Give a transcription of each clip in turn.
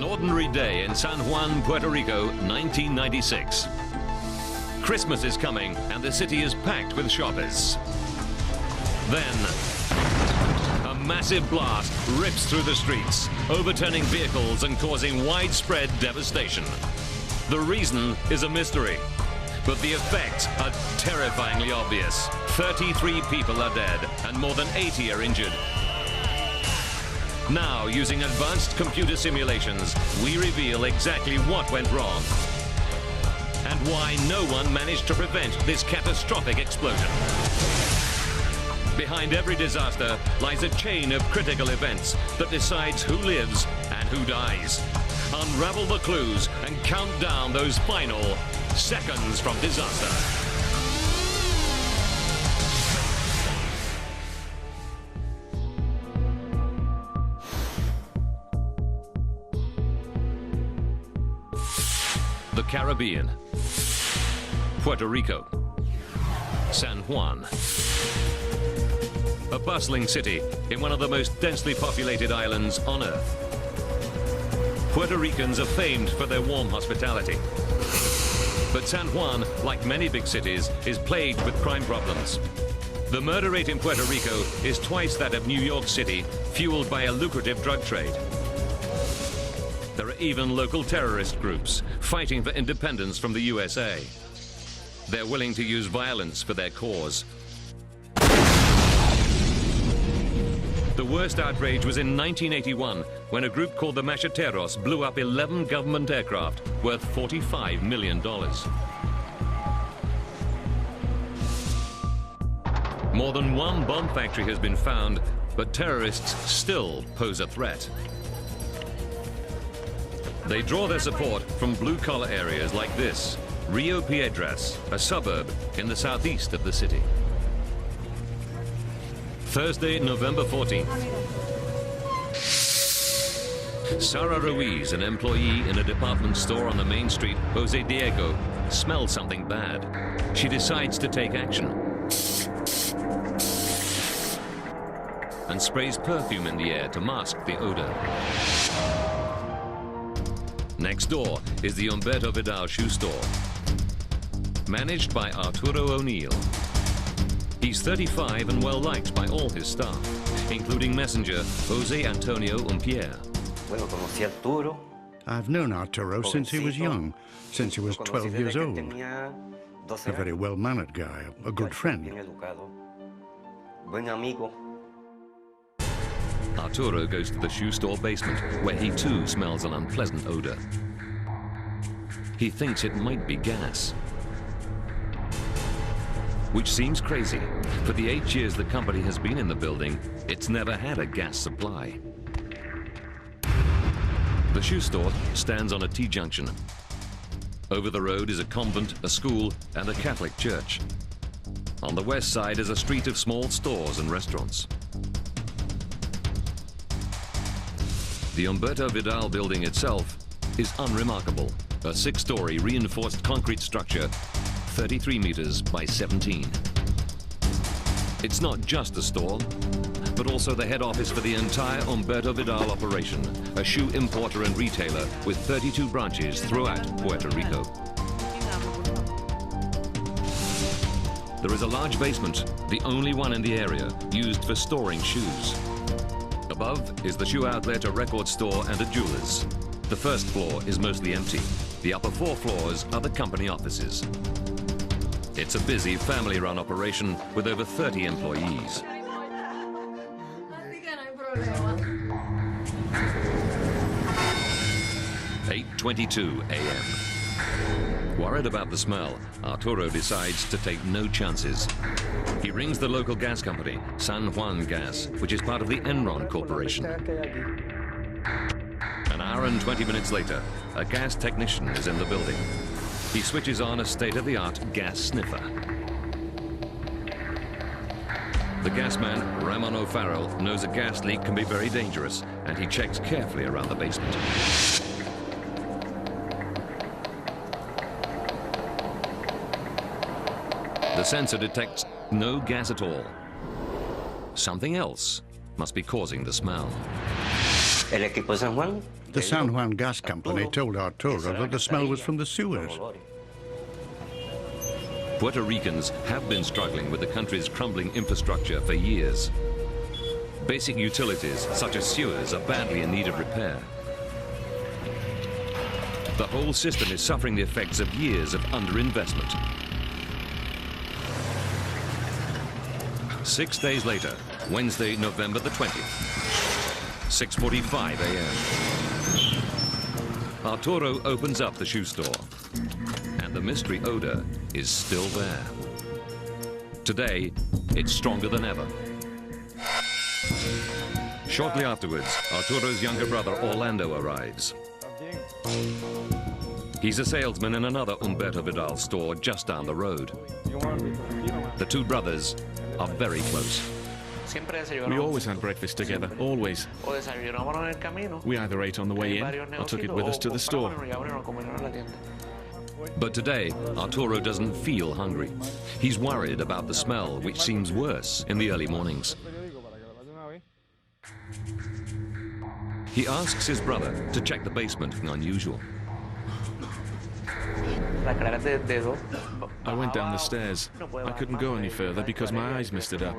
ordinary day in San Juan, Puerto Rico, 1996. Christmas is coming and the city is packed with shoppers. Then, a massive blast rips through the streets, overturning vehicles and causing widespread devastation. The reason is a mystery, but the effects are terrifyingly obvious. 33 people are dead and more than 80 are injured. Now, using advanced computer simulations, we reveal exactly what went wrong and why no one managed to prevent this catastrophic explosion. Behind every disaster lies a chain of critical events that decides who lives and who dies. Unravel the clues and count down those final seconds from disaster. The Caribbean, Puerto Rico, San Juan. A bustling city in one of the most densely populated islands on Earth. Puerto Ricans are famed for their warm hospitality. But San Juan, like many big cities, is plagued with crime problems. The murder rate in Puerto Rico is twice that of New York City, fueled by a lucrative drug trade. There are even local terrorist groups fighting for independence from the USA. They're willing to use violence for their cause. The worst outrage was in 1981, when a group called the Macheteros blew up 11 government aircraft worth $45 million. More than one bomb factory has been found, but terrorists still pose a threat. They draw their support from blue-collar areas like this, Rio Piedras, a suburb in the southeast of the city. Thursday, November 14th. Sara Ruiz, an employee in a department store on the main street, Jose Diego, smells something bad. She decides to take action and sprays perfume in the air to mask the odor. Next door is the Humberto Vidal shoe store, managed by Arturo O'Neill. He's 35 and well-liked by all his staff, including messenger Jose Antonio Umpier. I've known Arturo since he was young, since he was 12 years old. A very well-mannered guy, a good friend. Arturo goes to the shoe store basement, where he too smells an unpleasant odor. He thinks it might be gas, which seems crazy. For the 8 years the company has been in the building, it's never had a gas supply. The shoe store stands on a T-junction. Over the road is a convent, a school, and a Catholic church. On the west side is a street of small stores and restaurants. The Humberto Vidal building itself is unremarkable. A 6-story reinforced concrete structure, 33 meters by 17. It's not just a store, but also the head office for the entire Humberto Vidal operation, a shoe importer and retailer with 32 branches throughout Puerto Rico. There is a large basement, the only one in the area, used for storing shoes. Above is the shoe outlet, a record store, and a jeweler's. The first floor is mostly empty. The upper 4 floors are the company offices. It's a busy family-run operation with over 30 employees. 8:22 a.m. Worried about the smell, Arturo decides to take no chances. He rings the local gas company, San Juan Gas, which is part of the Enron Corporation. An hour and 20 minutes later, a gas technician is in the building. He switches on a state-of-the-art gas sniffer. The gasman, Ramon O'Farrell, knows a gas leak can be very dangerous, and he checks carefully around the basement. The sensor detects no gas at all. Something else must be causing the smell. The San Juan gas company told Arturo that the smell was from the sewers. Puerto Ricans have been struggling with the country's crumbling infrastructure for years. Basic utilities, such as sewers, are badly in need of repair. The whole system is suffering the effects of years of underinvestment. 6 days later, Wednesday, November the 20th, 6:45 a.m. Arturo opens up the shoe store, and the mystery odor is still there. Today, it's stronger than ever. Shortly afterwards, Arturo's younger brother Orlando arrives. He's a salesman in another Humberto Vidal store just down the road. The two brothers are very close. We always had breakfast together, always. We either ate on the way in or took it with us to the store. But today, Arturo doesn't feel hungry. He's worried about the smell, which seems worse in the early mornings. He asks his brother to check the basement, unusual. I went down the stairs. I couldn't go any further because my eyes messed it up.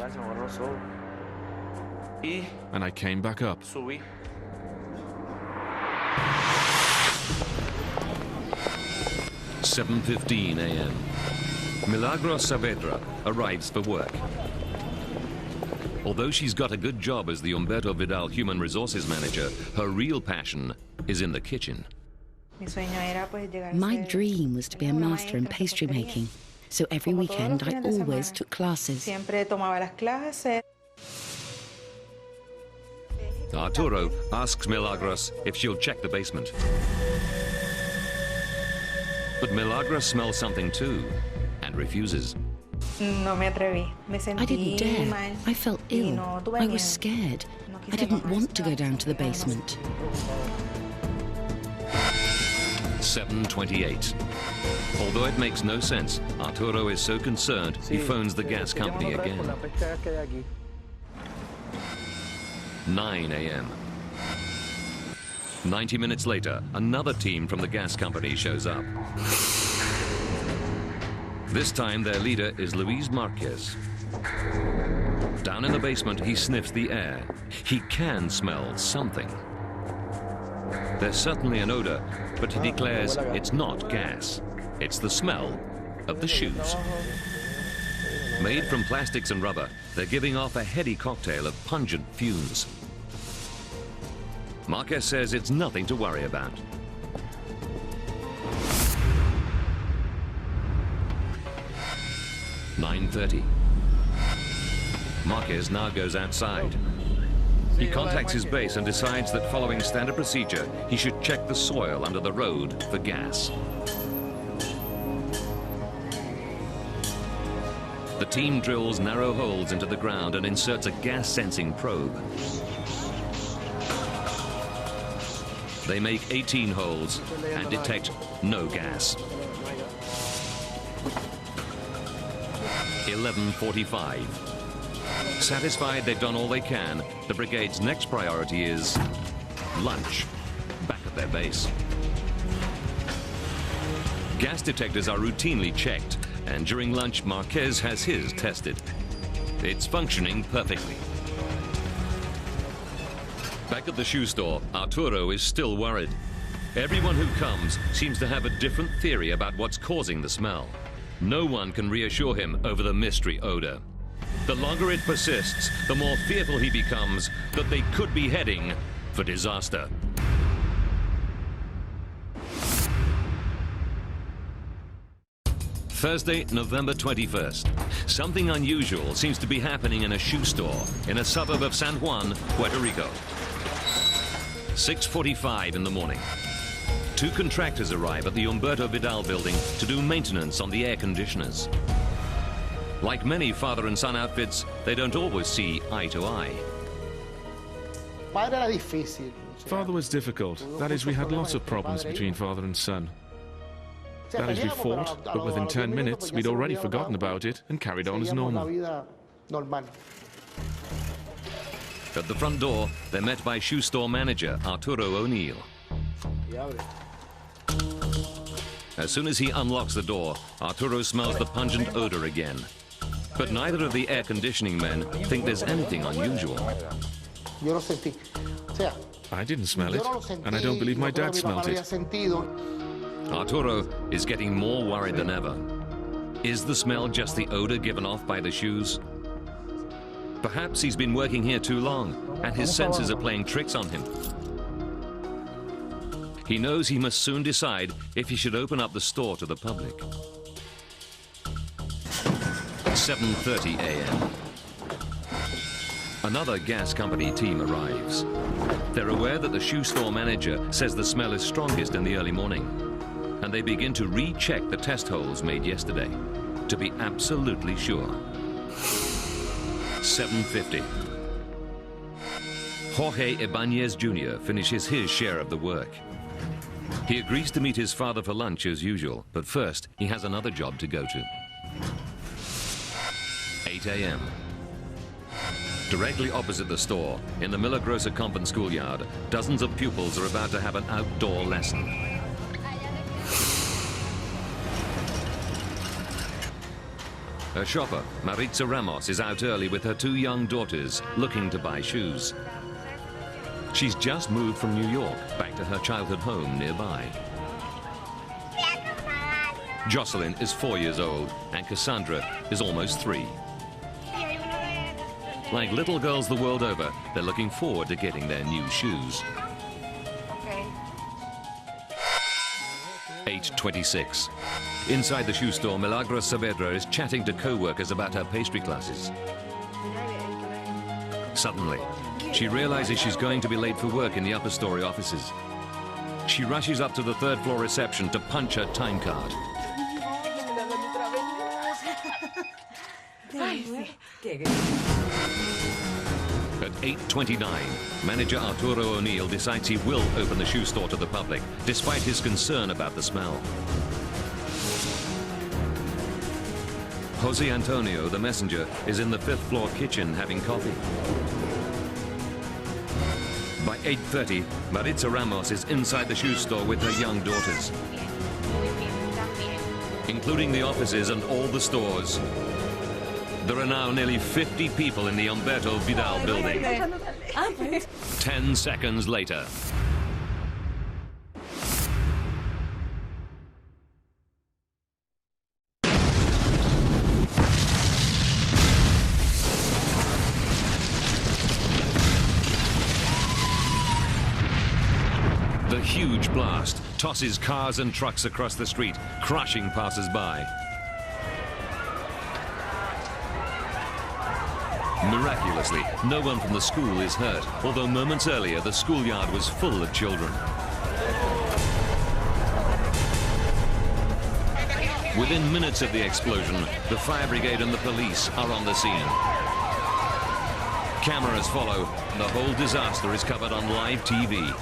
And I came back up. 7:15 a.m. Milagros Saavedra arrives for work. Although she's got a good job as the Humberto Vidal Human Resources Manager, her real passion is in the kitchen. My dream was to be a master in pastry making, so every weekend I always took classes. Arturo asks Milagros if she'll check the basement. But Milagros smells something too and refuses. I didn't dare. I felt ill. I was scared. I didn't want to go down to the basement. 7:28. Although it makes no sense, Arturo is so concerned he phones the gas company again. 9 a.m. 90 minutes later, another team from the gas company shows up. This time, their leader is Luis Marquez. Down in the basement, he sniffs the air. He can smell something. There's certainly an odor, but he declares it's not gas. It's the smell of the shoes. Made from plastics and rubber, they're giving off a heady cocktail of pungent fumes. Marquez says it's nothing to worry about. "9:30. Marquez now goes outside. He contacts his base and decides that following standard procedure, he should check the soil under the road for gas. The team drills narrow holes into the ground and inserts a gas-sensing probe. They make 18 holes and detect no gas. 11:45. Satisfied they've done all they can, the brigade's next priority is lunch, back at their base. Gas detectors are routinely checked, and during lunch, Marquez has his tested. It's functioning perfectly. Back at the shoe store, Arturo is still worried. Everyone who comes seems to have a different theory about what's causing the smell. No one can reassure him over the mystery odor. The longer it persists, the more fearful he becomes that they could be heading for disaster. Thursday, November 21st. Something unusual seems to be happening in a shoe store in a suburb of San Juan, Puerto Rico. 6:45 in the morning. Two contractors arrive at the Humberto Vidal building to do maintenance on the air conditioners. Like many father and son outfits, they don't always see eye to eye. Father was difficult. That is, we had lots of problems between father and son. That is, we fought, but within 10 minutes, we'd already forgotten about it and carried on as normal. At the front door, they're met by shoe store manager Arturo O'Neill. As soon as he unlocks the door, Arturo smells the pungent odor again. But neither of the air conditioning men think there's anything unusual. I didn't smell it, and I don't believe my dad smelled it. Arturo is getting more worried than ever. Is the smell just the odor given off by the shoes? Perhaps he's been working here too long, and his senses are playing tricks on him. He knows he must soon decide if he should open up the store to the public. 7:30 a.m. Another gas company team arrives. They're aware that the shoe store manager says the smell is strongest in the early morning, and they begin to recheck the test holes made yesterday to be absolutely sure. 7:50. Jorge Ibanez Jr. finishes his share of the work. He agrees to meet his father for lunch as usual, but first he has another job to go to. 8 a.m. Directly opposite the store, in the Milagrosa Convent schoolyard, dozens of pupils are about to have an outdoor lesson. A shopper, Maritza Ramos, is out early with her 2 young daughters, looking to buy shoes. She's just moved from New York, back to her childhood home nearby. Jocelyn is 4 years old, and Cassandra is almost 3. Like little girls the world over, they're looking forward to getting their new shoes. 8:26. Inside the shoe store, Milagros Saavedra is chatting to co-workers about her pastry classes. Suddenly, she realizes she's going to be late for work in the upper story offices. She rushes up to the 3rd floor reception to punch her time card. At 8:29, manager Arturo O'Neill decides he will open the shoe store to the public, despite his concern about the smell. Jose Antonio, the messenger, is in the 5th floor kitchen having coffee. By 8:30, Maritza Ramos is inside the shoe store with her young daughters. Including the offices and all the stores, there are now nearly 50 people in the Humberto Vidal building. 10 seconds later. The huge blast tosses cars and trucks across the street, crushing passers-by. Miraculously, no one from the school is hurt, although moments earlier the schoolyard was full of children. Within minutes of the explosion, the fire brigade and the police are on the scene. Cameras follow, and the whole disaster is covered on live TV.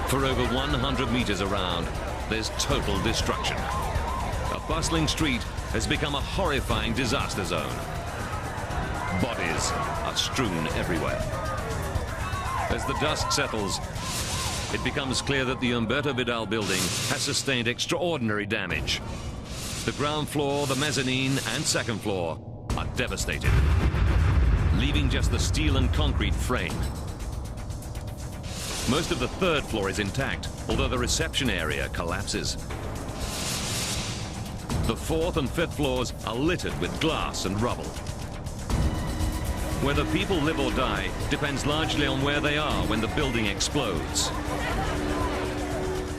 For over 100 meters around, there's total destruction. A bustling street has become a horrifying disaster zone. Bodies are strewn everywhere. As the dust settles, it becomes clear that the Humberto Vidal building has sustained extraordinary damage. The ground floor, the mezzanine, and 2nd floor are devastated, leaving just the steel and concrete frame. Most of the 3rd floor is intact, although the reception area collapses. The 4th and 5th floors are littered with glass and rubble. Whether people live or die depends largely on where they are when the building explodes.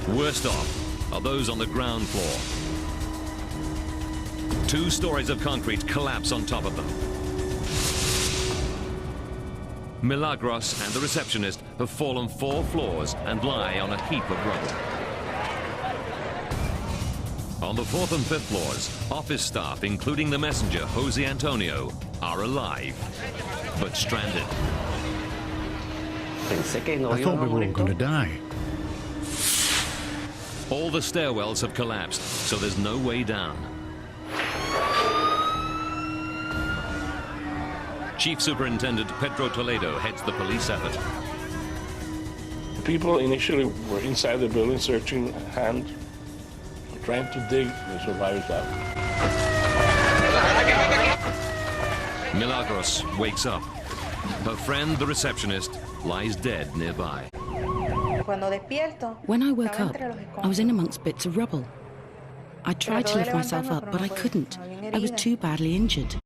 Worst off are those on the ground floor. 2 stories of concrete collapse on top of them. Milagros and the receptionist have fallen 4 floors and lie on a heap of rubble. On the 4th and 5th floors, office staff, including the messenger, Jose Antonio, are alive, but stranded. I thought we were all going to die. All the stairwells have collapsed, so there's no way down. Chief Superintendent Pedro Toledo heads the police effort. People initially were inside the building searching hand, trying to dig the survivors out. Milagros wakes up. Her friend, the receptionist, lies dead nearby. When I woke up, I was in amongst bits of rubble. I tried to lift myself up, but I couldn't. I was too badly injured.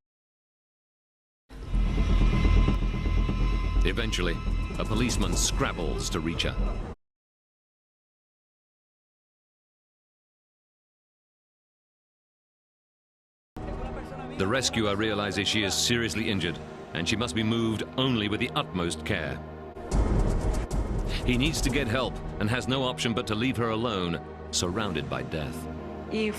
Eventually, a policeman scrabbles to reach her. The rescuer realizes she is seriously injured and she must be moved only with the utmost care. He needs to get help and has no option but to leave her alone, surrounded by death. It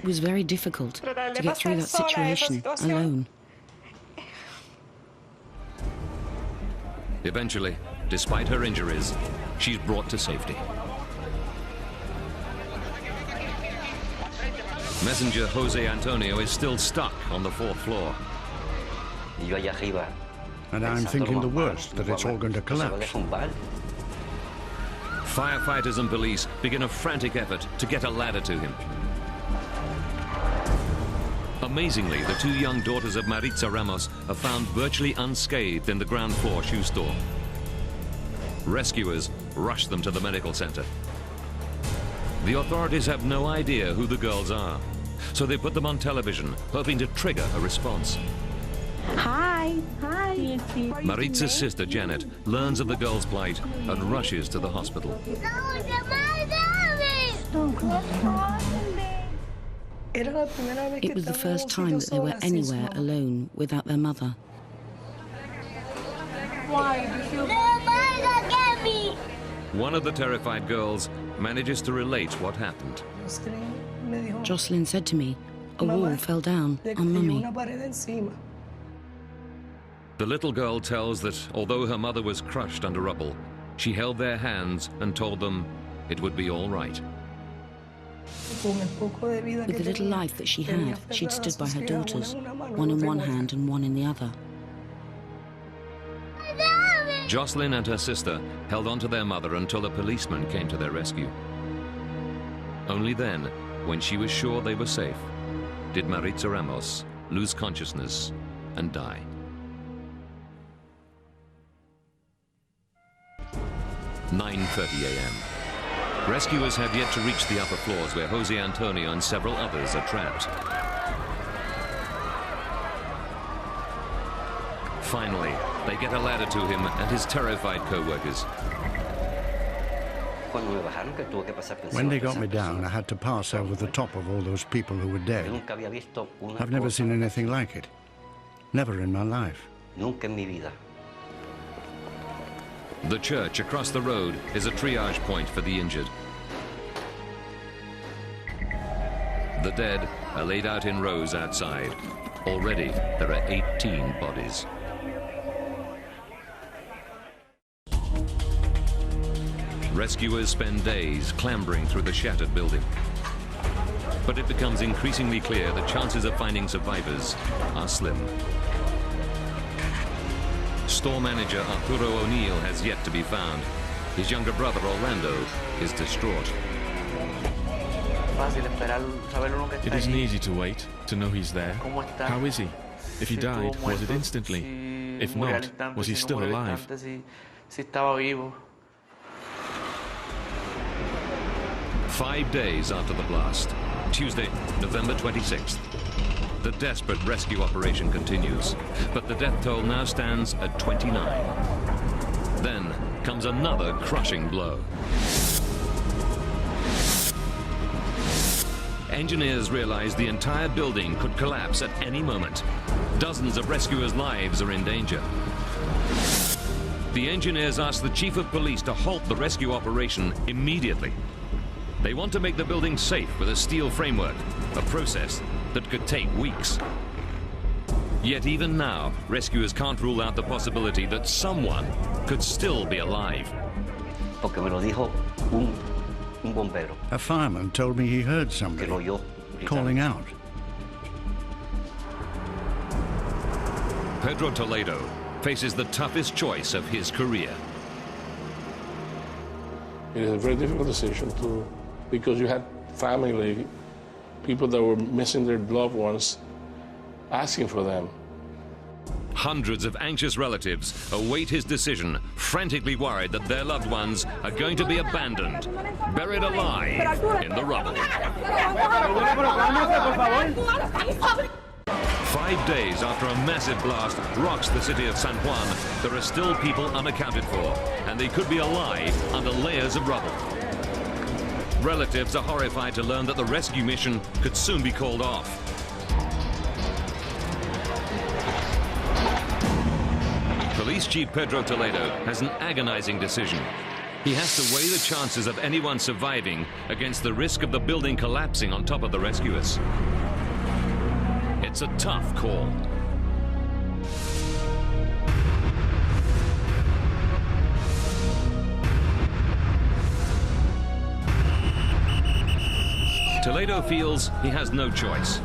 was very difficult to get through that situation alone. Eventually, despite her injuries, she's brought to safety. Messenger Jose Antonio is still stuck on the 4th floor. And I'm thinking the worst, that it's all going to collapse. Firefighters and police begin a frantic effort to get a ladder to him. Amazingly, the 2 young daughters of Maritza Ramos are found virtually unscathed in the ground floor shoe store. Rescuers rush them to the medical center. The authorities have no idea who the girls are, so they put them on television, hoping to trigger a response. Hi. Hi. Maritza's sister, Janet, learns of the girls' plight and rushes to the hospital. It was the first time that they were anywhere alone without their mother. One of the terrified girls manages to relate what happened. Jocelyn said to me, a wall fell down on Mummy. The little girl tells that although her mother was crushed under rubble, she held their hands and told them it would be all right. With the little life that she had, she'd stood by her daughters, one in one hand and one in the other. Jocelyn and her sister held on to their mother until a policeman came to their rescue. Only then, when she was sure they were safe, did Maritza Ramos lose consciousness and die. "9:30 a.m. Rescuers have yet to reach the upper floors where Jose Antonio and several others are trapped. Finally, they get a ladder to him and his terrified co-workers. When they got me down, I had to pass over the top of all those people who were dead. I've never seen anything like it. Never in my life. The church across the road is a triage point for the injured. The dead are laid out in rows outside. Already, there are 18 bodies. Rescuers spend days clambering through the shattered building. But it becomes increasingly clear the chances of finding survivors are slim. Store manager Arturo O'Neill has yet to be found. His younger brother Orlando is distraught. It isn't easy to wait, to know he's there. How is he? If he died, was it instantly? If not, was he still alive? 5 days after the blast, Tuesday, November 26th. The desperate rescue operation continues, but the death toll now stands at 29. Then comes another crushing blow. Engineers realize the entire building could collapse at any moment. Dozens of rescuers' lives are in danger. The engineers ask the chief of police to halt the rescue operation immediately. They want to make the building safe with a steel framework, a process that could take weeks. Yet even now, rescuers can't rule out the possibility that someone could still be alive. A fireman told me he heard somebody calling out. Pedro Toledo faces the toughest choice of his career. It is a very difficult decision because you had family, people that were missing their loved ones, asking for them. Hundreds of anxious relatives await his decision, frantically worried that their loved ones are going to be abandoned, buried alive in the rubble. 5 days after a massive blast rocks the city of San Juan, there are still people unaccounted for, and they could be alive under layers of rubble. Relatives are horrified to learn that the rescue mission could soon be called off. Police Chief Pedro Toledo has an agonizing decision. He has to weigh the chances of anyone surviving against the risk of the building collapsing on top of the rescuers. It's a tough call. Toledo feels he has no choice.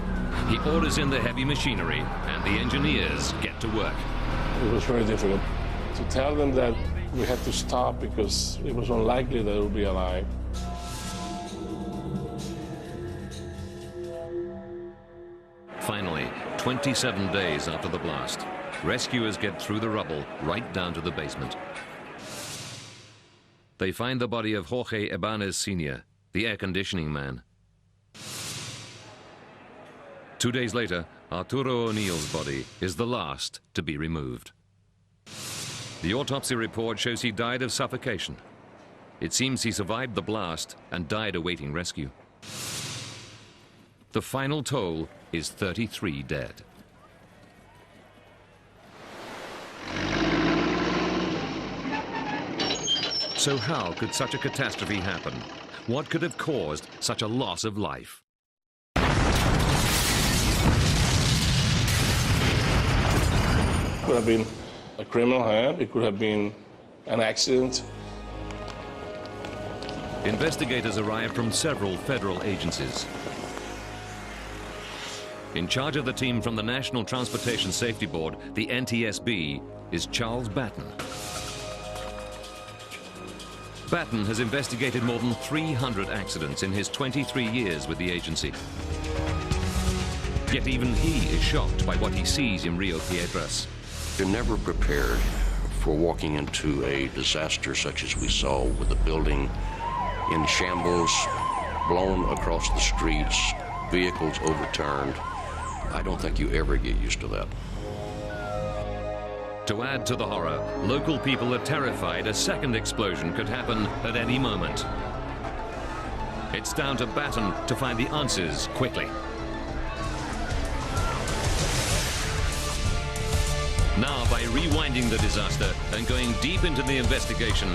He orders in the heavy machinery, and the engineers get to work. It was very difficult to tell them that we had to stop because it was unlikely that it would be alive. Finally, 27 days after the blast, rescuers get through the rubble right down to the basement. They find the body of Jorge Ibanez Sr., the air conditioning man. 2 days later, Arturo O'Neill's body is the last to be removed. The autopsy report shows he died of suffocation. It seems he survived the blast and died awaiting rescue. The final toll is 33 dead. So how could such a catastrophe happen? What could have caused such a loss of life? It could have been a criminal hand, it could have been an accident. Investigators arrived from several federal agencies. In charge of the team from the National Transportation Safety Board, the NTSB, is Charles Batten. Batten has investigated more than 300 accidents in his 23 years with the agency. Yet even he is shocked by what he sees in Rio Piedras. You're never prepared for walking into a disaster such as we saw with the building in shambles, blown across the streets, vehicles overturned. I don't think you ever get used to that. To add to the horror, local people are terrified a second explosion could happen at any moment. It's down to Batten to find the answers quickly. Now, by rewinding the disaster and going deep into the investigation,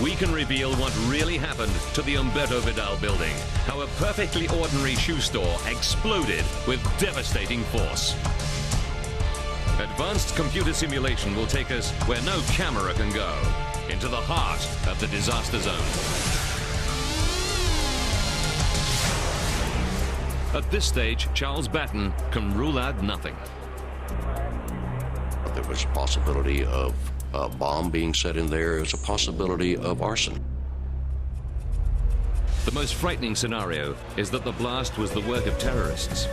we can reveal what really happened to the Humberto Vidal building, how a perfectly ordinary shoe store exploded with devastating force. Advanced computer simulation will take us where no camera can go, into the heart of the disaster zone. At this stage, Charles Batten can rule out nothing. There was a possibility of a bomb being set in there. There was a possibility of arson. The most frightening scenario is that the blast was the work of terrorists.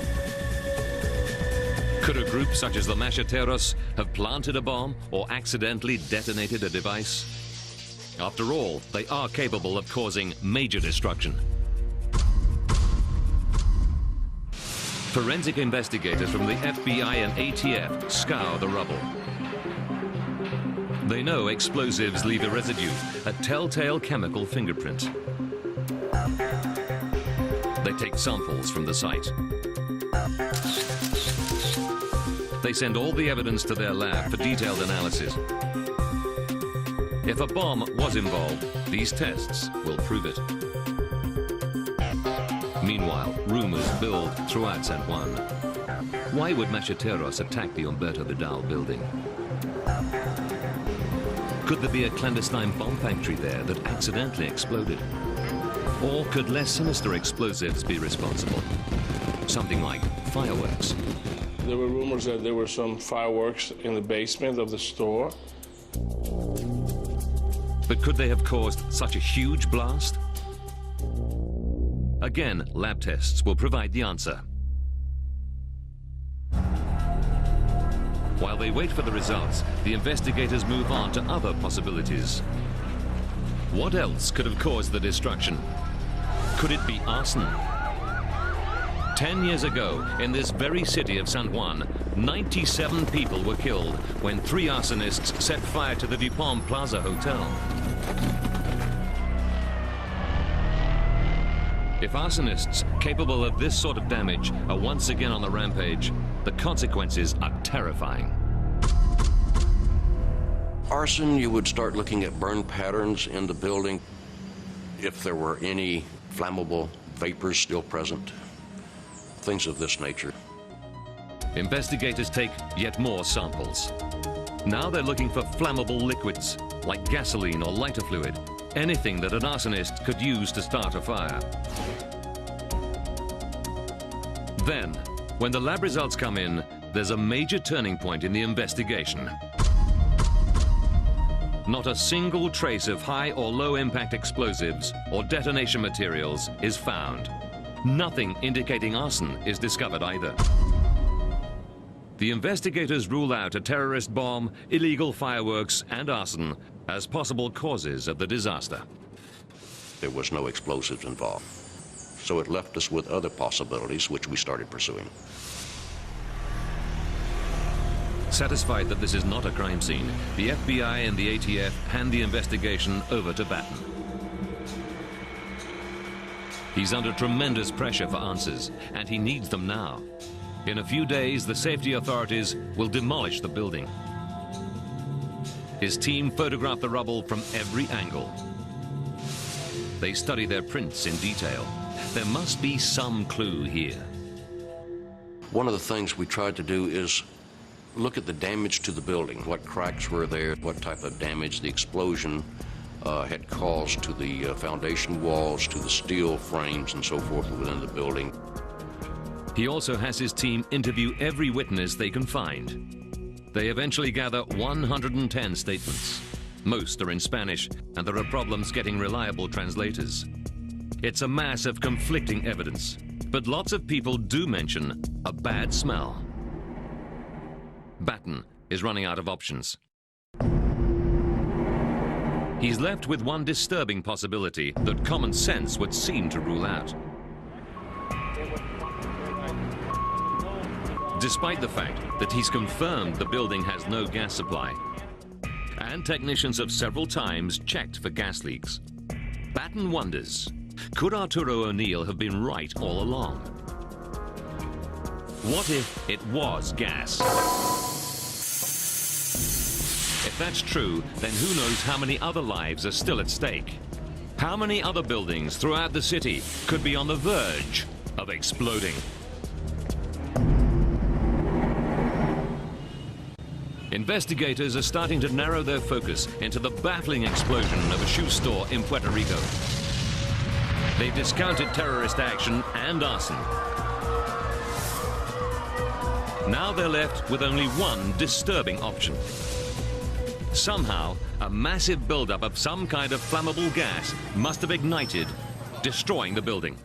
Could a group such as the Macheteros have planted a bomb or accidentally detonated a device? After all, they are capable of causing major destruction. Forensic investigators from the FBI and ATF scour the rubble. They know explosives leave a residue, a telltale chemical fingerprint. They take samples from the site. They send all the evidence to their lab for detailed analysis. If a bomb was involved, these tests will prove it. Meanwhile, rumors build throughout San Juan. Why would Macheteros attack the Humberto Vidal building? Could there be a clandestine bomb factory there that accidentally exploded? Or could less sinister explosives be responsible? Something like fireworks. There were rumors that there were some fireworks in the basement of the store. But could they have caused such a huge blast? Again, lab tests will provide the answer. While they wait for the results, the investigators move on to other possibilities. What else could have caused the destruction? Could it be arson? 10 years ago, in this very city of San Juan, 97 people were killed when 3 arsonists set fire to the Dupont Plaza Hotel. If arsonists capable of this sort of damage are once again on the rampage, the consequences are terrifying. Arson, you would start looking at burn patterns in the building. If there were any flammable vapors still present, things of this nature. Investigators take yet more samples. Now they're looking for flammable liquids, like gasoline or lighter fluid, anything that an arsonist could use to start a fire. Then, when the lab results come in, there's a major turning point in the investigation. Not a single trace of high or low impact explosives or detonation materials is found. Nothing indicating arson is discovered either. The investigators rule out a terrorist bomb, illegal fireworks, and arson as possible causes of the disaster. There was no explosives involved, so it left us with other possibilities which we started pursuing. Satisfied that this is not a crime scene, the FBI and the ATF hand the investigation over to Batten. He's under tremendous pressure for answers, and he needs them now. In a few days, the safety authorities will demolish the building. His team photograph the rubble from every angle. They study their prints in detail. There must be some clue here. One of the things we tried to do is look at the damage to the building. What cracks were there, what type of damage the explosion had caused to the foundation walls, to the steel frames and so forth within the building. He also has his team interview every witness they can find. They eventually gather 110 statements. Most are in Spanish, and there are problems getting reliable translators. It's a mass of conflicting evidence, but lots of people do mention a bad smell. Batten is running out of options. He's left with one disturbing possibility that common sense would seem to rule out. Despite the fact that he's confirmed the building has no gas supply, and technicians have several times checked for gas leaks, Batten wonders, could Arturo O'Neill have been right all along? What if it was gas? If that's true, then who knows how many other lives are still at stake? How many other buildings throughout the city could be on the verge of exploding? Investigators are starting to narrow their focus into the baffling explosion of a shoe store in Puerto Rico. They've discounted terrorist action and arson. Now they're left with only one disturbing option. Somehow, a massive buildup of some kind of flammable gas must have ignited, destroying the building.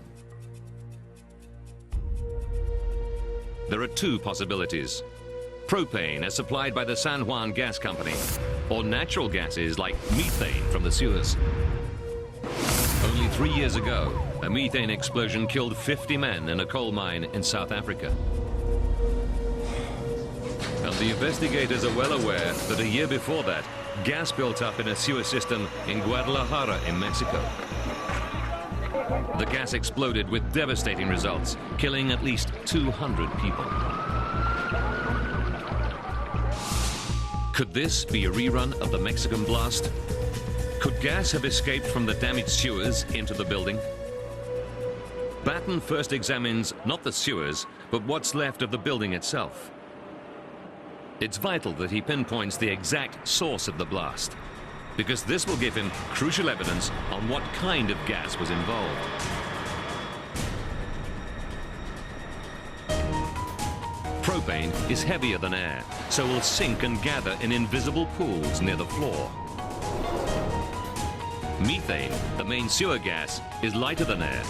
There are two possibilities. Propane as supplied by the San Juan Gas Company, or natural gases like methane from the sewers. Only 3 years ago, a methane explosion killed 50 men in a coal mine in South Africa. And the investigators are well aware that a year before that, gas built up in a sewer system in Guadalajara in Mexico. The gas exploded with devastating results, killing at least 200 people. Could this be a rerun of the Mexican blast? Could gas have escaped from the damaged sewers into the building? Batten first examines not the sewers, but what's left of the building itself. It's vital that he pinpoints the exact source of the blast, because this will give him crucial evidence on what kind of gas was involved. propane is heavier than air, so will sink and gather in invisible pools near the floor. Methane, the main sewer gas, is lighter than air,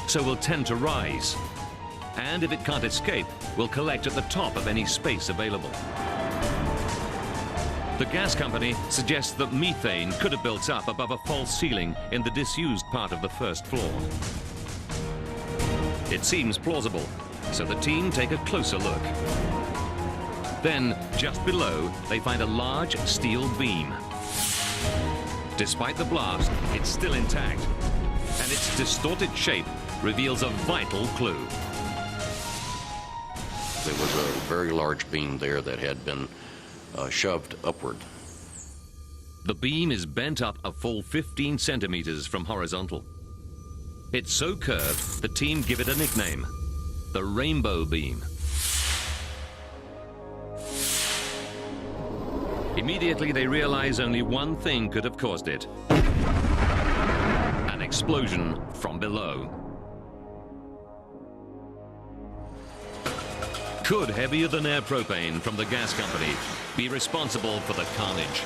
so will tend to rise. And if it can't escape, will collect at the top of any space available. The gas company suggests that methane could have built up above a false ceiling in the disused part of the first floor. It seems plausible, so the team take a closer look. Then, just below, they find a large steel beam. Despite the blast, it's still intact, and its distorted shape reveals a vital clue. There was a very large beam there that had been shoved upward. The beam is bent up a full 15 centimeters from horizontal. It's so curved, the team give it a nickname, the rainbow beam. Immediately they realize only one thing could have caused it: an explosion from below. Could heavier-than-air propane from the gas company be responsible for the carnage?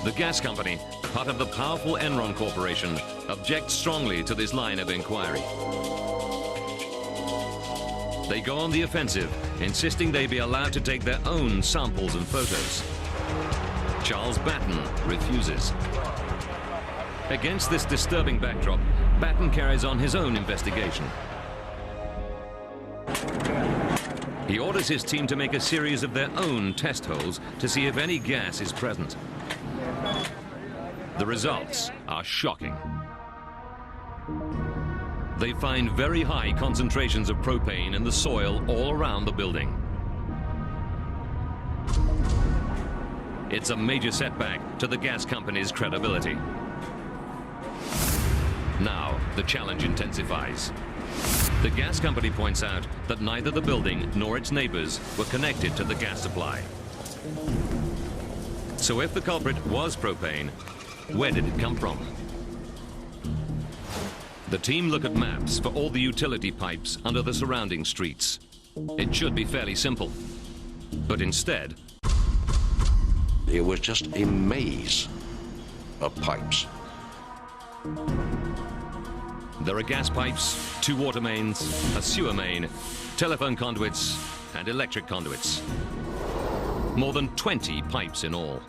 The gas company, part of the powerful Enron Corporation, objects strongly to this line of inquiry. They go on the offensive, insisting they be allowed to take their own samples and photos. Charles Batten refuses. Against this disturbing backdrop, Batten carries on his own investigation. He orders his team to make a series of their own test holes to see if any gas is present. The results are shocking. They find very high concentrations of propane in the soil all around the building. It's a major setback to the gas company's credibility. Now, the challenge intensifies. The gas company points out that neither the building nor its neighbors were connected to the gas supply. So if the culprit was propane, where did it come from? The team look at maps for all the utility pipes under the surrounding streets. It should be fairly simple. But instead, it was just a maze of pipes. There are gas pipes, 2 water mains, a sewer main, telephone conduits, and electric conduits. More than 20 pipes in all.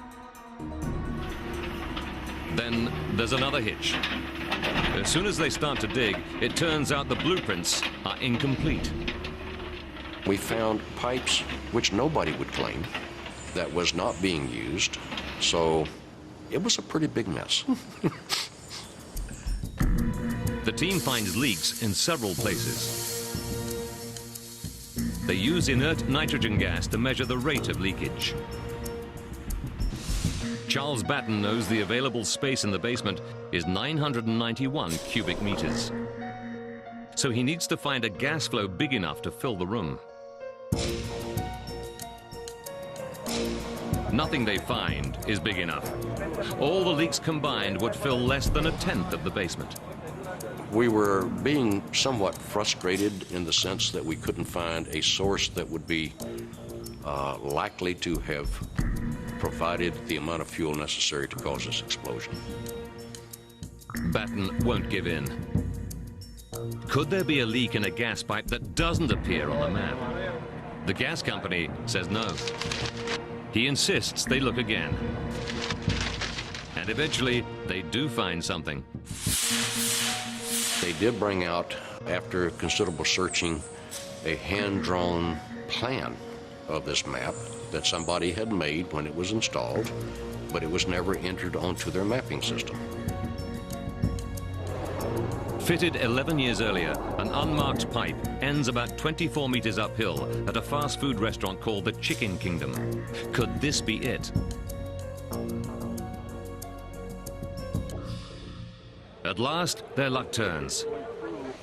Then there's another hitch. As soon as they start to dig, it turns out the blueprints are incomplete. We found pipes which nobody would claim that was not being used, so it was a pretty big mess. The team finds leaks in several places. They use inert nitrogen gas to measure the rate of leakage. Charles Batten knows the available space in the basement is 991 cubic meters. So he needs to find a gas flow big enough to fill the room. Nothing they find is big enough. All the leaks combined would fill less than 1/10 of the basement. We were being somewhat frustrated in the sense that we couldn't find a source that would be likely to have provided the amount of fuel necessary to cause this explosion. Batten won't give in. Could there be a leak in a gas pipe that doesn't appear on the map? The gas company says no. He insists they look again. And eventually, they do find something. They did bring out, after considerable searching, a hand-drawn plan of this map that somebody had made when it was installed, but it was never entered onto their mapping system. Fitted 11 years earlier, an unmarked pipe ends about 24 meters uphill at a fast food restaurant called the Chicken Kingdom. Could this be it? At last, their luck turns.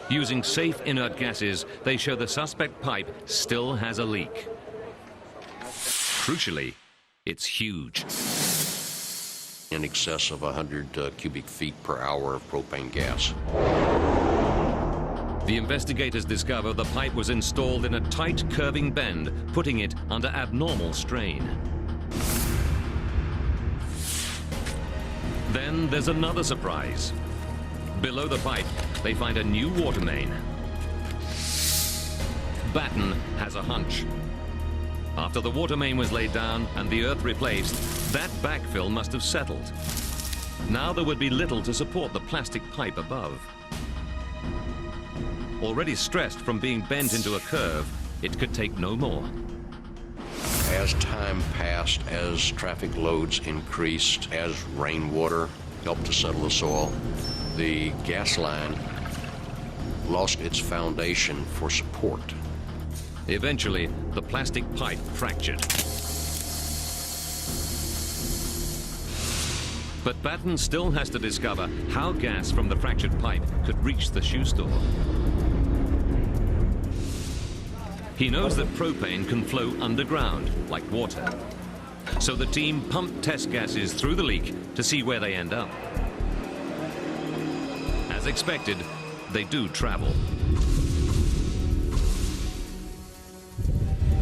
Using safe inert gases, they show the suspect pipe still has a leak. Crucially, it's huge. in excess of 100 cubic feet per hour of propane gas. The investigators discover the pipe was installed in a tight curving bend, putting it under abnormal strain. Then there's another surprise. Below the pipe, they find a new water main. Batten has a hunch. After the water main was laid down and the earth replaced, that backfill must have settled. Now there would be little to support the plastic pipe above. Already stressed from being bent into a curve, it could take no more. As time passed, as traffic loads increased, as rainwater helped to settle the soil, the gas line lost its foundation for support. Eventually, the plastic pipe fractured. But Batten still has to discover how gas from the fractured pipe could reach the shoe store. He knows that propane can flow underground, like water. So the team pumped test gases through the leak to see where they end up. As expected, they do travel.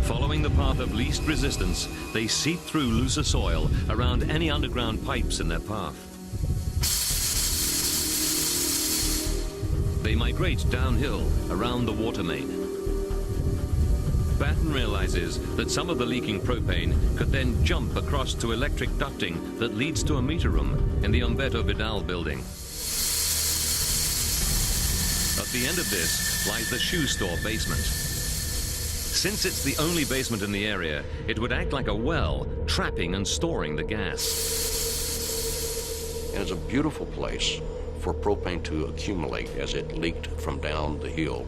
Following the path of least resistance, they seep through looser soil around any underground pipes in their path. They migrate downhill around the water main. Batten realizes that some of the leaking propane could then jump across to electric ducting that leads to a meter room in the Humberto Vidal building. At the end of this lies the shoe store basement. Since it's the only basement in the area, it would act like a well, trapping and storing the gas. And it's a beautiful place for propane to accumulate as it leaked from down the hill.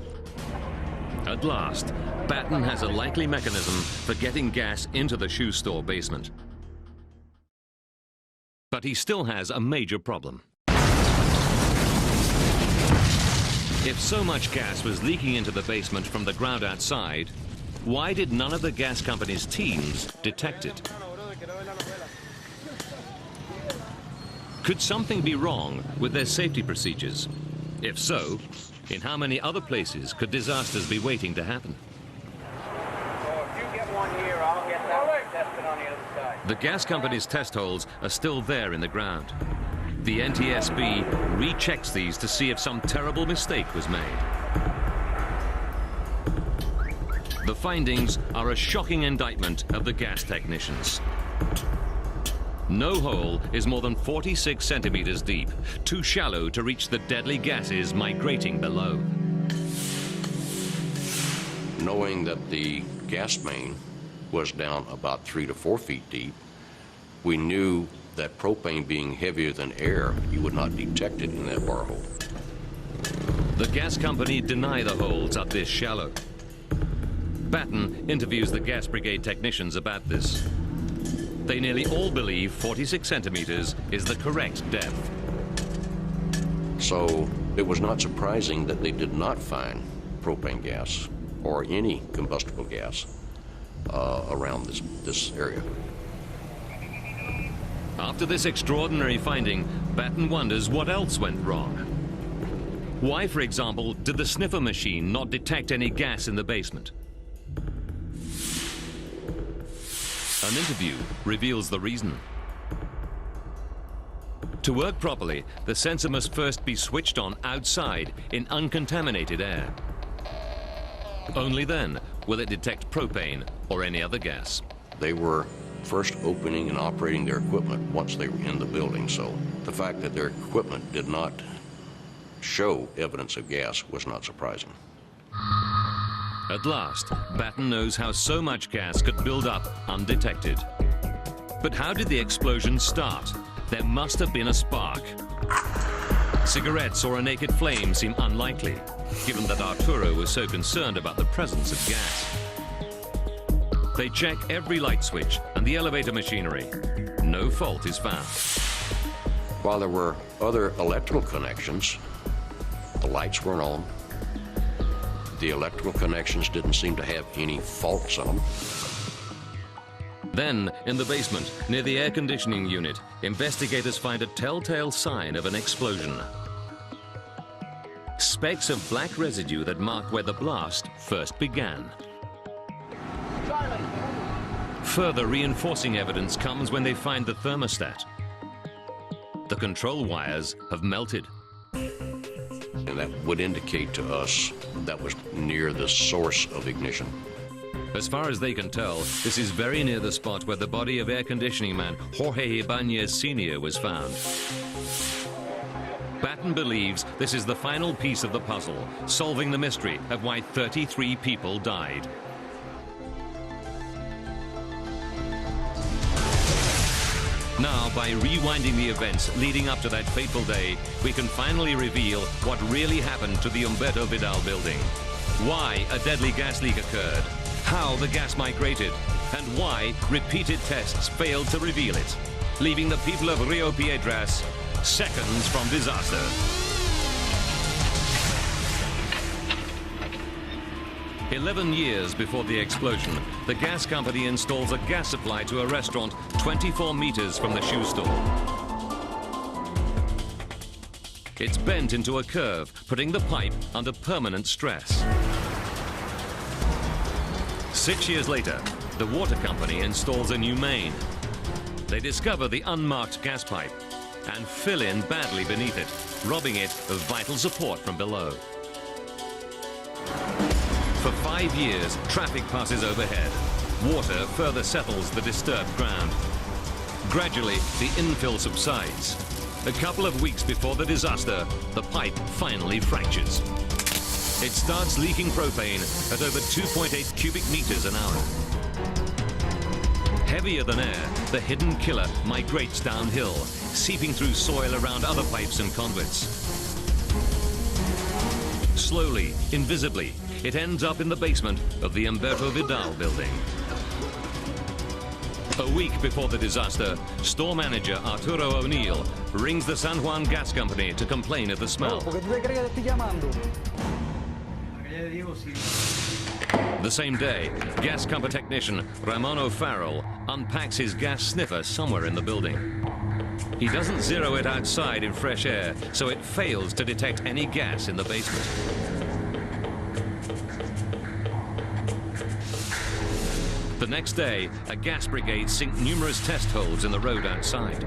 At last, Batten has a likely mechanism for getting gas into the shoe store basement. But he still has a major problem. If so much gas was leaking into the basement from the ground outside, why did none of the gas company's teams detect it? Could something be wrong with their safety procedures? If so, in how many other places could disasters be waiting to happen? So if you get one here, I'll get that one tested on the other side. The gas company's test holes are still there in the ground. The NTSB rechecks these to see if some terrible mistake was made. The findings are a shocking indictment of the gas technicians. No hole is more than 46 centimeters deep, too shallow to reach the deadly gases migrating below. Knowing that the gas main was down about 3 to 4 feet deep, we knew that propane being heavier than air, you would not detect it in that bar hole. The gas company deny the holes are this shallow. Batten interviews the gas brigade technicians about this. They nearly all believe 46 centimeters is the correct depth. So it was not surprising that they did not find propane gas or any combustible gas around this area. After this extraordinary finding, Batten wonders what else went wrong. Why, for example, did the sniffer machine not detect any gas in the basement? An interview reveals the reason. To work properly, the sensor must first be switched on outside in uncontaminated air. Only then will it detect propane or any other gas. They were first opening and operating their equipment once they were in the building, so the fact that their equipment did not show evidence of gas was not surprising. At last, Batten knows how so much gas could build up undetected. But how did the explosion start? There must have been a spark. Cigarettes or a naked flame seem unlikely, given that Arturo was so concerned about the presence of gas. They check every light switch and the elevator machinery. No fault is found. While there were other electrical connections, the lights weren't on. The electrical connections didn't seem to have any faults on them. Then, in the basement, near the air conditioning unit, investigators find a telltale sign of an explosion. Specks of black residue that mark where the blast first began. Further reinforcing evidence comes when they find the thermostat. The control wires have melted. And that would indicate to us that was near the source of ignition. As far as they can tell, this is very near the spot where the body of air conditioning man Jorge Ibanez Sr. was found. Batten believes this is the final piece of the puzzle, solving the mystery of why 33 people died. Now, by rewinding the events leading up to that fateful day, we can finally reveal what really happened to the Humberto Vidal building. Why a deadly gas leak occurred, how the gas migrated, and why repeated tests failed to reveal it, leaving the people of Rio Piedras seconds from disaster. "11 years before the explosion, the gas company installs a gas supply to a restaurant 24 meters from the shoe store. It's bent into a curve, putting the pipe under permanent stress. 6 years later, the water company installs a new main. They discover the unmarked gas pipe and fill in badly beneath it, robbing it of vital support from below. For 5 years, traffic passes overhead. Water further settles the disturbed ground. Gradually, the infill subsides. A couple of weeks before the disaster, the pipe finally fractures. It starts leaking propane at over 2.8 cubic meters an hour. Heavier than air, the hidden killer migrates downhill, seeping through soil around other pipes and conduits. Slowly, invisibly, it ends up in the basement of the Humberto Vidal building. A week before the disaster, store manager Arturo O'Neill rings the San Juan gas company to complain of the smell. The same day, gas company technician Ramon O'Farrell unpacks his gas sniffer somewhere in the building. He doesn't zero it outside in fresh air, so it fails to detect any gas in the basement. The next day, a gas brigade sink numerous test holes in the road outside.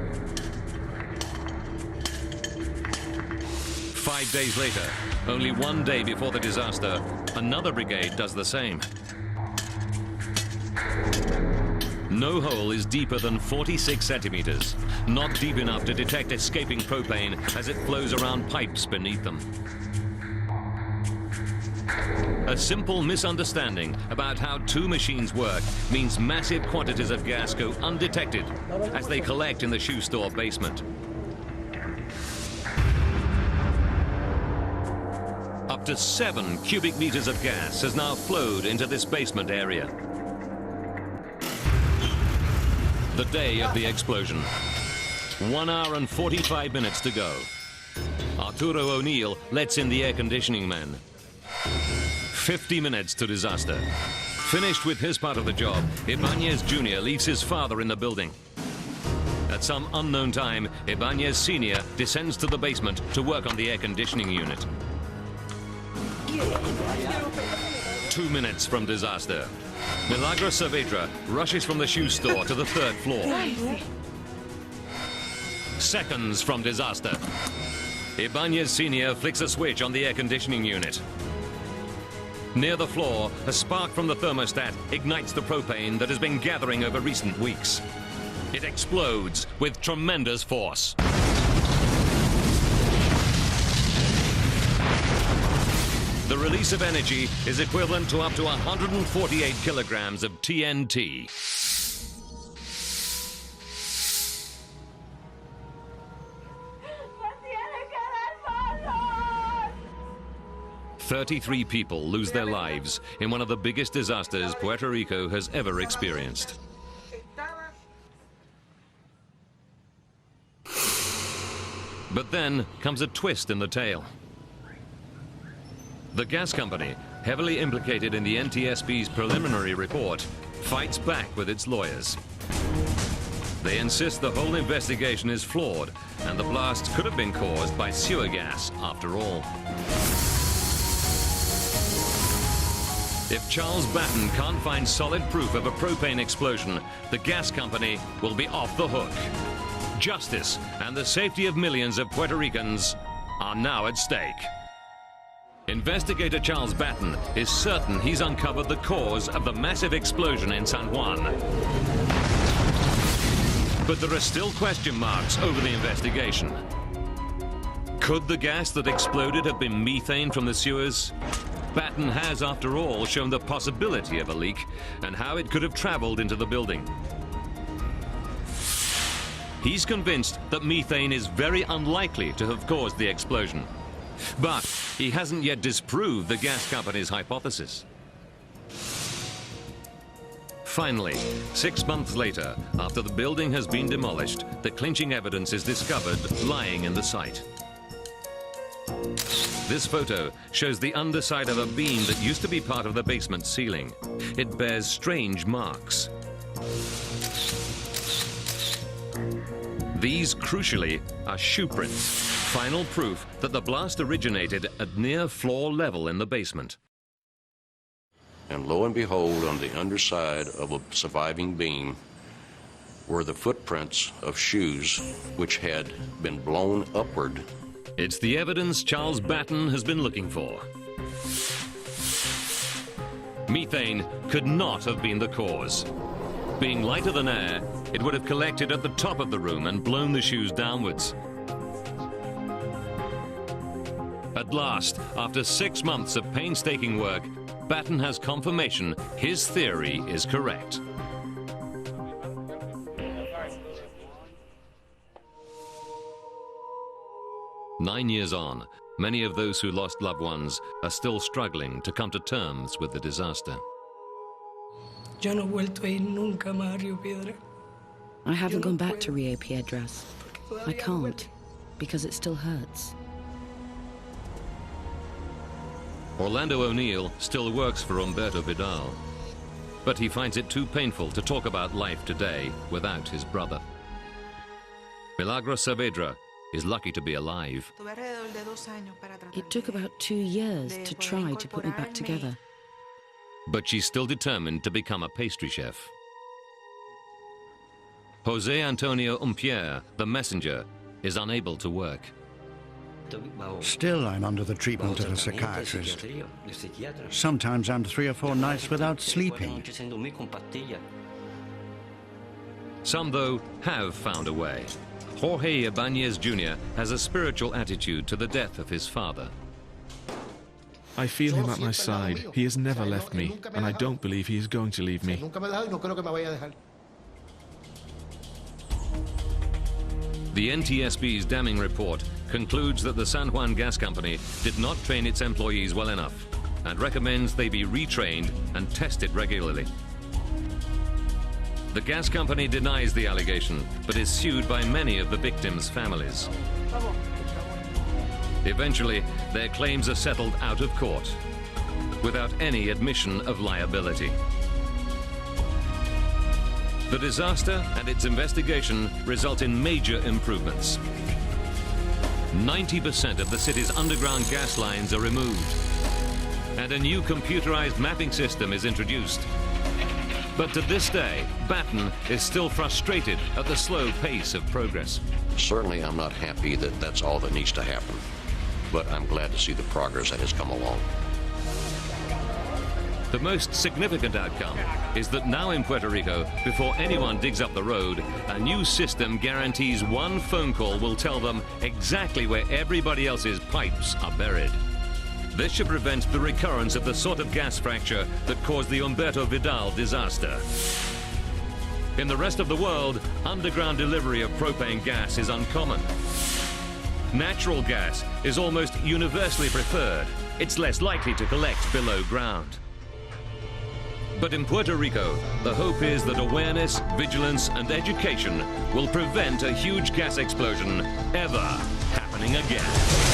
5 days later, only 1 day before the disaster, another brigade does the same. No hole is deeper than 46 centimeters, not deep enough to detect escaping propane as it flows around pipes beneath them. A simple misunderstanding about how two machines work means massive quantities of gas go undetected as they collect in the shoe store basement. Up to 7 cubic meters of gas has now flowed into this basement area. The day of the explosion. 1 hour and 45 minutes to go. Arturo O'Neill lets in the air conditioning men. 50 minutes to disaster. Finished with his part of the job, Ibanez Jr. leaves his father in the building. At some unknown time, Ibanez Sr. descends to the basement to work on the air conditioning unit. 2 minutes from disaster. Milagros Saavedra rushes from the shoe store to the 3rd floor. Seconds from disaster. Ibanez Sr. flicks a switch on the air conditioning unit. Near the floor, a spark from the thermostat ignites the propane that has been gathering over recent weeks. It explodes with tremendous force. The release of energy is equivalent to up to 148 kilograms of TNT. "33 people lose their lives in one of the biggest disasters Puerto Rico has ever experienced. But then comes a twist in the tale. The gas company, heavily implicated in the NTSB's preliminary report, fights back with its lawyers. They insist the whole investigation is flawed and the blast could have been caused by sewer gas after all. If Charles Batten can't find solid proof of a propane explosion, the gas company will be off the hook. Justice and the safety of millions of Puerto Ricans are now at stake. Investigator Charles Batten is certain he's uncovered the cause of the massive explosion in San Juan. But there are still question marks over the investigation. Could the gas that exploded have been methane from the sewers? Batten has, after all, shown the possibility of a leak and how it could have traveled into the building. He's convinced that methane is very unlikely to have caused the explosion. But he hasn't yet disproved the gas company's hypothesis. Finally, 6 months later, after the building has been demolished, the clinching evidence is discovered lying in the site. This photo shows the underside of a beam that used to be part of the basement ceiling. It bears strange marks. These, crucially, are shoe prints, final proof that the blast originated at near floor level in the basement. And lo and behold, on the underside of a surviving beam were the footprints of shoes which had been blown upward. It's the evidence Charles Batten has been looking for. Methane could not have been the cause. Being lighter than air, it would have collected at the top of the room and blown the shoes downwards. At last, after 6 months of painstaking work, Batten has confirmation his theory is correct. Nine years on, many of those who lost loved ones are still struggling to come to terms with the disaster. I haven't gone back to Rio Piedras. I can't, because it still hurts. Orlando O'Neill still works for Humberto Vidal, but he finds it too painful to talk about life today without his brother. Milagros Saavedra is lucky to be alive. It took about 2 years to try to put me back together. But she's still determined to become a pastry chef. Jose Antonio Umpier, the messenger, is unable to work. Still, I'm under the treatment of a psychiatrist. Sometimes I'm 3 or 4 nights without sleeping. Some, though, have found a way. Jorge Ibanez Jr. has a spiritual attitude to the death of his father. I feel him at my side. He has never left me, and I don't believe he is going to leave me. The NTSB's damning report concludes that the San Juan Gas Company did not train its employees well enough and recommends they be retrained and tested regularly. The gas company denies the allegation, but is sued by many of the victims' families. Eventually, their claims are settled out of court, without any admission of liability. The disaster and its investigation result in major improvements. 90% of the city's underground gas lines are removed, and a new computerized mapping system is introduced. But to this day, Batten is still frustrated at the slow pace of progress. Certainly, I'm not happy that that's all that needs to happen, but I'm glad to see the progress that has come along. The most significant outcome is that now in Puerto Rico, before anyone digs up the road, a new system guarantees one phone call will tell them exactly where everybody else's pipes are buried. This should prevent the recurrence of the sort of gas fracture that caused the Humberto Vidal disaster. In the rest of the world, underground delivery of propane gas is uncommon. Natural gas is almost universally preferred. It's less likely to collect below ground. But in Puerto Rico, the hope is that awareness, vigilance, and education will prevent a huge gas explosion ever happening again.